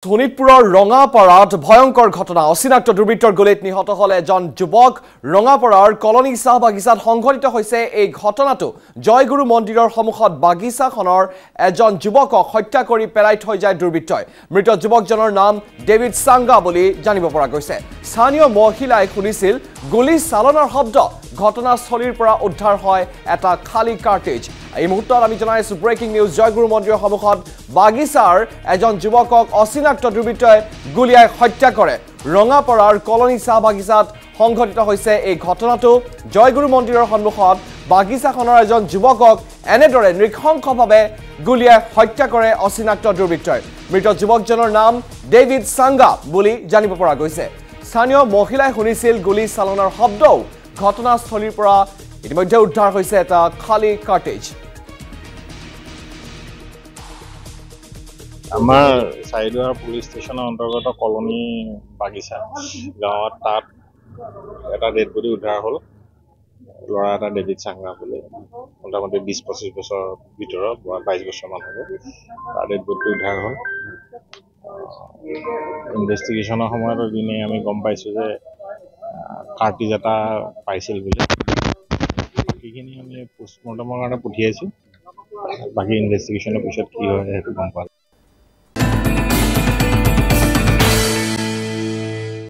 শোণিতপুৰৰ ৰঙাপাৰাত ভয়ংকৰ ঘটনা অচিনাক্ত দুৰ্বৃত্তৰ গুলীত নিহত হল এজন যুৱক ৰঙাপাৰাৰ কলনী চাহ বাগিচাত সংঘটিত হৈছে এই ঘটনাটো জয়গুৰু মন্দিৰৰ সন্মুখত বাগিচাখনৰ এজন যুৱকক হত্যা কৰি পেলাই থৈ যায় দুৰ্বৃত্তই মৃত যুৱকজনৰ নাম ডেভিড সাংগা বুলি জানিব পৰা গৈছে স্থানীয় মহিলাই শুনিছিল গুলী চালনাৰ শব্দ ঘটনাস্থলীৰ পৰা উদ্ধাৰ হয় এটা খালি কাৰ্টেজ এই মুহূৰ্তত আমি জনাইছো ব্ৰেকিং নিউজ জয়গুৰু মন্দিৰৰ সন্মুখত বাগিচাৰ এজন যুৱকক অচিনাক্ত দুৰ্বৃত্তই গুলীয়াই হত্যা কৰে ৰঙাপাৰাৰ কলনী চাহ বাগিচাত সংঘটিত হৈছে এই ঘটনাটো জয়গুৰু মন্দিৰৰ সন্মুখত বাগিচাখনৰ এজন যুৱকক এনেদৰে নৃশংসভাৱে গুলীয়াই হত্যা কৰে অচিনাক্ত দুৰ্বৃত্তই মৃত যুৱকজনৰ নাম ডেভিড সাংগা বুলি জানিব পৰা গৈছে স্থানীয় মহিলাই শুনিছিল গুলী চালনাৰ শব্দও ঘটনাস্থলীৰ পৰা ইতিমধ্যে উদ্ধাৰ হৈছে এটা খালি কাৰ্টেজ আমাৰ চাইডৰ পুলিচ ষ্টেচনৰ অন্তৰ্গত কলনী বাগিচা গাঁৱত তাত এটা ডেড বডি উদ্ধাৰ হ'ল ল'ৰা এটা ডেভিড সাংগা বুলি মোটামুটি 20-25 বছৰ ভিতৰত 22 বছৰমান হ'ব তাৰ ডেড বডি উদ্ধাৰ হ'ল ইনভেষ্টিগেশ্যনৰ সময়ত দিনে আমি গম পাইছোঁ যে কাৰ্টেজ এটা পাইছিল বুলি বাকীখিনি আমি পোষ্টমৰ্টমৰ কাৰণে পঠিয়াইছোঁ বাকী ইনভেষ্টিগেশ্যনৰ পিছত কি হয় সেইটো গম পাম